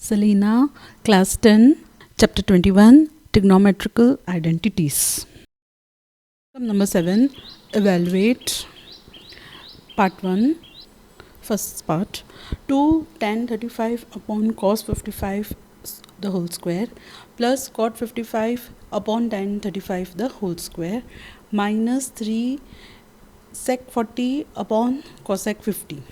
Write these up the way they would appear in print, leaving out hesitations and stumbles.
Selena, Class 10, Chapter 21, Trigonometrical Identities. Number 7, Evaluate. Part 1, first part. 2 tan 35 upon cos 55 the whole square plus cot 55 upon tan 35 the whole square minus 3 sec 40 upon cosec 50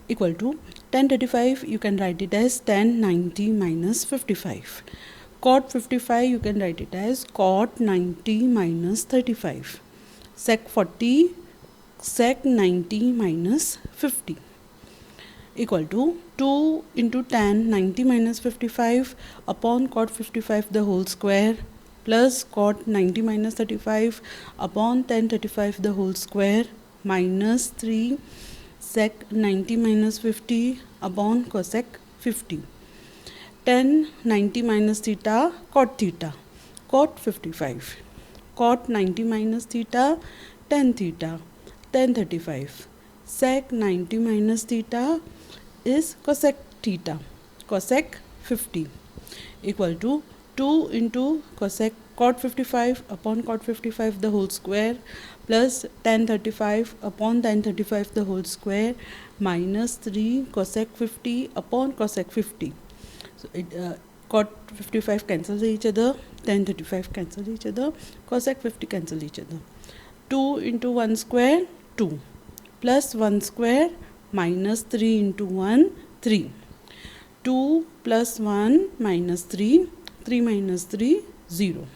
equal to tan 35 you can write it as tan 90 minus 55. Cot 55 you can write it as cot 90 minus 35. Sec 40 sec 90 minus 50 equal to 2 into tan 90 minus 55 upon cot 55 the whole square plus cot 90 minus 35 upon tan 35 the whole square minus 3 sec 90 minus 50 upon cosec 50. Tan 90 minus theta cot 55 cot 90 minus theta tan 35 sec 90 minus theta is cosec 50 equal to 2 into cot 55 upon cot 55 the whole square plus tan 35 upon tan 35 the whole square minus 3 cosec 50 upon cosec 50. So cot 55 cancels each other, tan 35 cancel each other, cosec 50 cancel each other. 2 into 1 square 2 plus 1 square minus 3 into 1 3. 2 plus 1 minus 3 minus 3 0.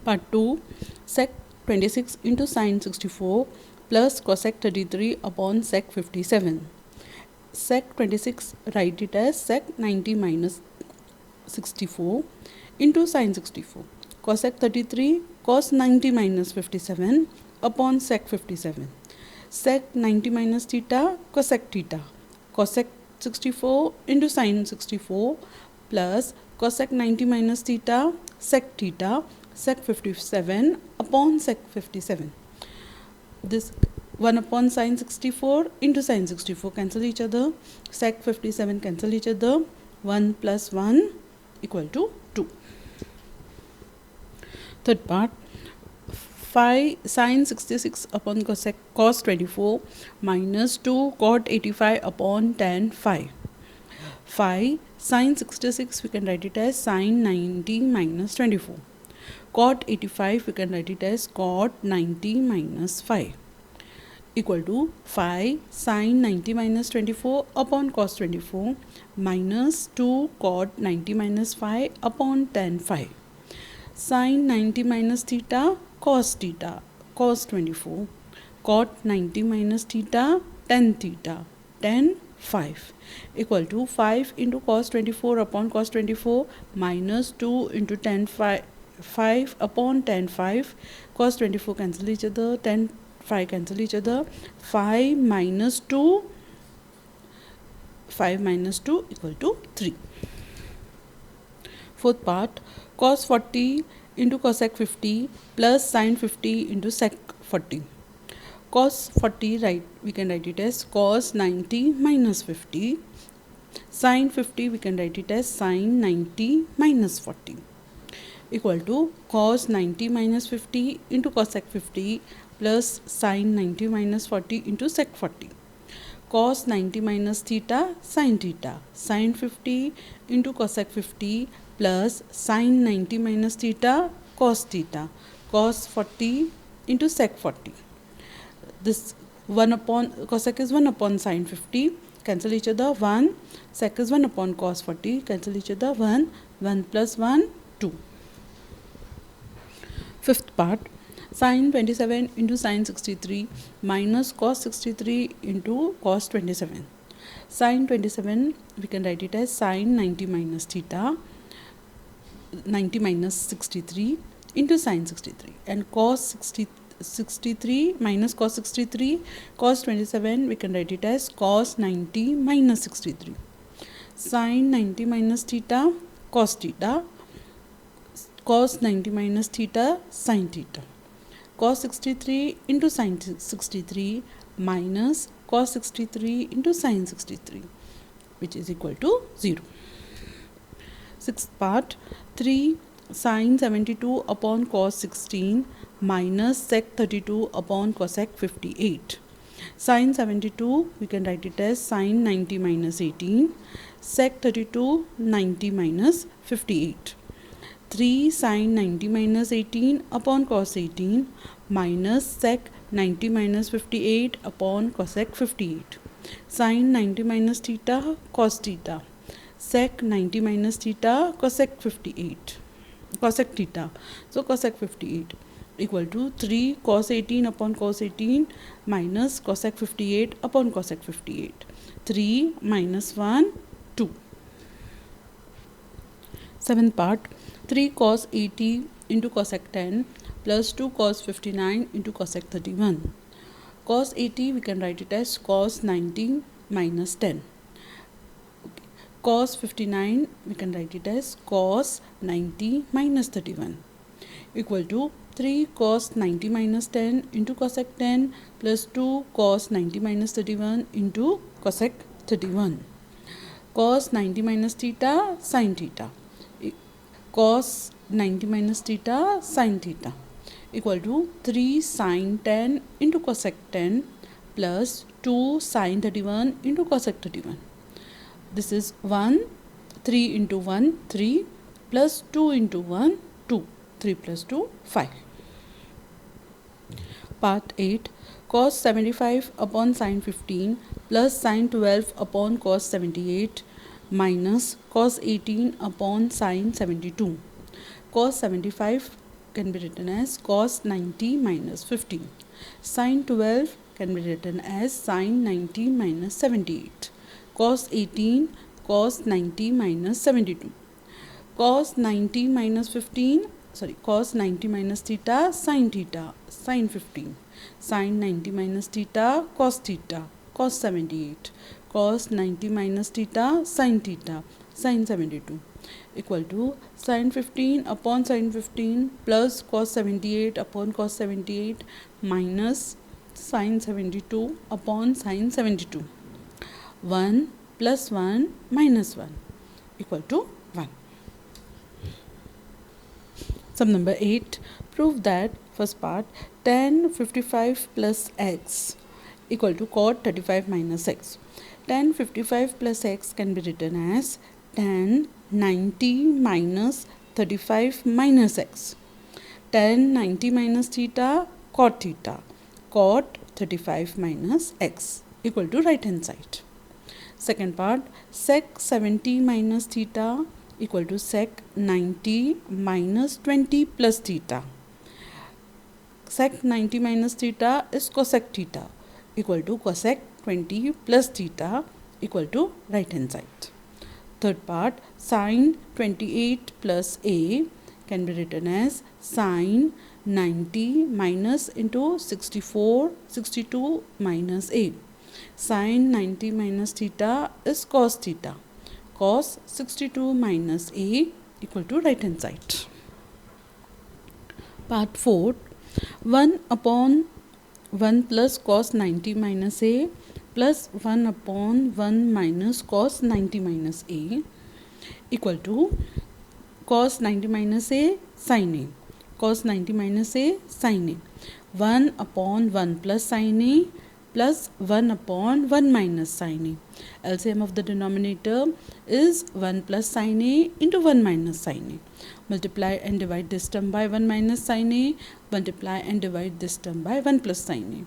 Part 2, sec 26 into sin 64 plus cosec 33 upon sec 57. Sec 26 write it as sec 90 minus 64 into sin 64. Cosec 33 cos 90 minus 57 upon sec 57. Sec 90 minus theta cosec 64 into sin 64 plus cosec 90 minus theta sec 57 upon sec 57. This 1 upon sin 64 into sin 64 cancel each other, sec 57 cancel each other, 1 plus 1 equal to 2. Third part, 5 sin 66 upon cos 24 minus 2 cot 85 upon tan 5. 5 sin 66 we can write it as sin 90 minus 24. Cot 85 we can write it as cot 90 minus 5 equal to 5 sin 90 minus 24 upon cos 24 minus 2 cot 90 minus 5 upon tan 5. Sin 90 minus theta cos 24 cot 90 minus theta tan 5 equal to 5 into cos 24 upon cos 24 minus 2 into tan 5 upon tan 5. Cos 24 cancel each other, tan 5 cancel each other, 5 minus 2 equal to 3. Fourth part, cos 40 into cosec 50 plus sin 50 into sec 40. Cos 40 we can write it as cos 90 minus 50. Sin 50 we can write it as sin 90 minus 40 equal to cos 90 minus 50 into cosec 50 plus sin 90 minus 40 into sec 40. Cos 90 minus theta sin 50 into cosec 50 plus sin 90 minus theta cos 40 into sec 40. This 1 upon cosec is 1 upon sin 50 cancel each other, 1 sec is 1 upon cos 40 cancel each other, 1 plus 1 2. Fifth part, sin 27 into sin 63 minus cos 63 into cos 27. Sin 27 we can write it as sin 90 minus theta 90 minus 63 into sin 63, and cos 63 minus cos 63 cos 27 we can write it as cos 90 minus 63. Sin 90 minus theta cos 90 minus theta sin theta. Cos 63 into sin 63 minus cos 63 into sin 63. which is equal to 0. Sixth part, 3 sin 72 upon cos 16 minus sec 32 upon cosec 58. Sin 72 we can write it as sin 90 minus 18, sec 32 90 minus 58. 3 sin 90 minus 18 upon cos 18 minus sec 90 minus 58 upon cosec 58. Sin 90 minus theta cos theta, sec 90 minus theta cosec 58, cosec theta, so cosec 58 equal to 3 cos 18 upon cos 18 minus cosec 58 upon cosec 58. 3 minus 1, 2. Seventh part, 3 cos 80 into cosec 10 plus 2 cos 59 into cosec 31. Cos 80 we can write it as cos 90 minus 10. Okay. Cos 59 we can write it as cos 90 minus 31 equal to 3 cos 90 minus 10 into cosec 10 plus 2 cos 90 minus 31 into cosec 31. Cos 90 minus theta sin theta, cos 90 minus theta sin theta equal to 3 sin 10 into cosec 10 plus 2 sin 31 into cosec 31. This is 1, 3 into 1, 3 plus 2 into 1, 2, 3 plus 2, 5. Part 8, cos 75 upon sin 15 plus sin 12 upon cos 78 minus cos 18 upon sin 72. Cos 75 can be written as cos 90 minus 15. Sin 12 can be written as sin 90 minus 78. Cos 18 cos 90 minus 72. Cos 90 minus 15, cos 90 minus theta sin 15. Sin 90 minus theta cos 78. Cos 90 minus theta sin 72 equal to sin 15 upon sin 15 plus cos 78 upon cos 78 minus sin 72 upon sin 72. 1 plus 1 minus 1 equal to 1. Sum number 8. Prove that, first part, tan 55 plus x equal to cot 35 minus x. Tan 55 plus x can be written as tan 90 minus 35 minus x. Tan 90 minus theta cot 35 minus x equal to right hand side. Second part, sec 70 minus theta equal to sec 90 minus 20 plus theta. Sec 90 minus theta is cosec theta equal to cosec 20 plus theta equal to right hand side. Third part, sin 28 plus a can be written as sin 90 minus into 62 minus a. Sin 90 minus theta is cos theta. Cos 62 minus a equal to right hand side. Part 4, 1 upon 1 plus cos 90 minus a plus 1 upon 1 minus cos 90 minus a equal to cos 90 minus a sin a. Cos 90 minus a sin a. 1 upon 1 plus sin a plus 1 upon 1 minus sin a. LCM of the denominator is 1 plus sin a into 1 minus sin a. Multiply and divide this term by 1 minus sin a. Multiply and divide this term by 1 plus sin a.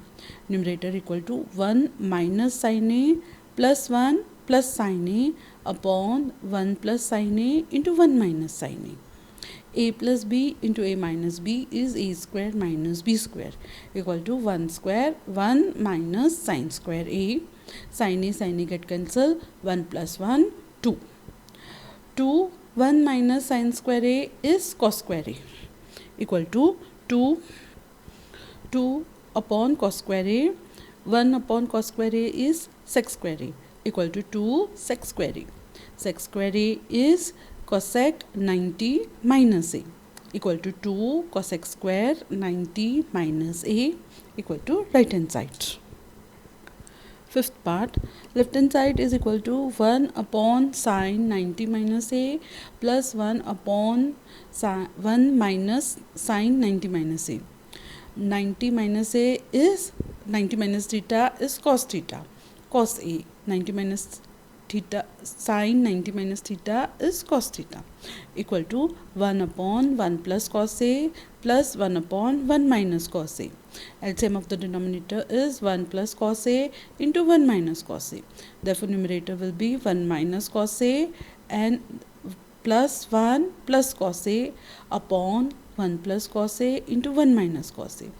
Numerator equal to 1 minus sin a plus 1 plus sin a upon 1 plus sin a into 1 minus sin a. A plus b into a minus b is a square minus b square equal to 1 square 1 minus sin square a. Sin a get cancel, 1 plus 1 2. 2 1 minus sin square a is cos square a equal to 2 upon cos square a. 1 upon cos square a is sec square a equal to 2 sec square a. Sec square a is cosec 90 minus a equal to 2 cosec square 90 minus a equal to right hand side. Fifth part, left hand side is equal to 1 upon sine 90 minus a plus 1 upon 1 minus sine 90 minus a. 90 minus a is 90 minus theta is cos theta, cos a. 90 minus theta sine 90 minus theta is cos theta, equal to 1 upon 1 plus cos a plus 1 upon 1 minus cos a. LCM of the denominator is 1 plus cos a into 1 minus cos a. Therefore numerator will be 1 minus cos a and plus 1 plus cos a upon 1 plus cos a into 1 minus cos a.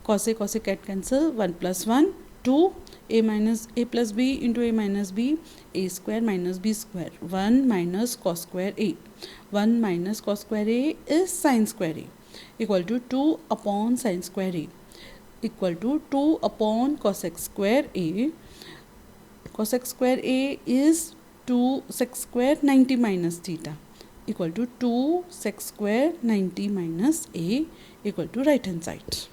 Cos a get cancel, 1 plus 1 2, a plus b into a minus b, a square minus b square, 1 minus cos square a. 1 minus cos square a is sin square a, equal to 2 upon sin square a, equal to 2 upon cos x square a. Cos x square a is 2 sec square 90 minus theta, equal to 2 sec square 90 minus a, equal to right hand side.